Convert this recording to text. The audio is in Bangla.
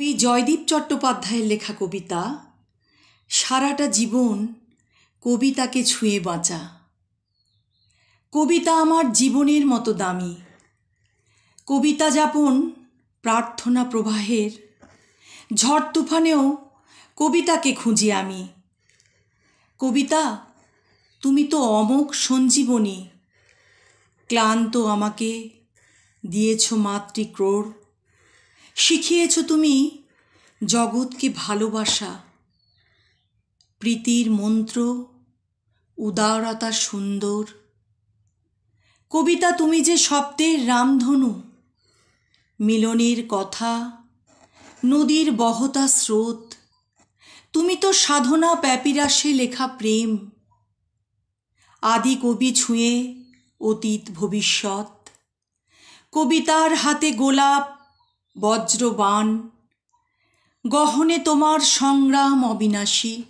কবি জয়দীপ চট্টোপাধ্যায়ের লেখা কবিতা সারাটা জীবন কবিতাকে ছুঁয়ে বাঁচা। কবিতা আমার জীবনের মতো দামি। কবিতা যাপন প্রার্থনা প্রবাহের, ঝড় তুফানেও কবিতাকে খুঁজি আমি। কবিতা, তুমি তো অমোঘ সঞ্জীবনী। ক্লান্ত আমাকে দিয়েছ মাতৃক্রোড়, শিখিয়েছ তুমি জগৎকে ভালোবাসা। প্রীতির মন্ত্র, উদারতা সুন্দর। কবিতা, তুমি যে শব্দের রামধনু, মিলনের কথা, নদীর বহতা স্রোত। তুমি তো সাধনা প্যাপিরাসে লেখা প্রেম। আদি কবি ছুঁয়ে অতীত ভবিষ্যৎ। কবিতার হাতে গোলাপ বজ্রবাণ, গহনে তোমার সংগ্রাম অবিনাশী।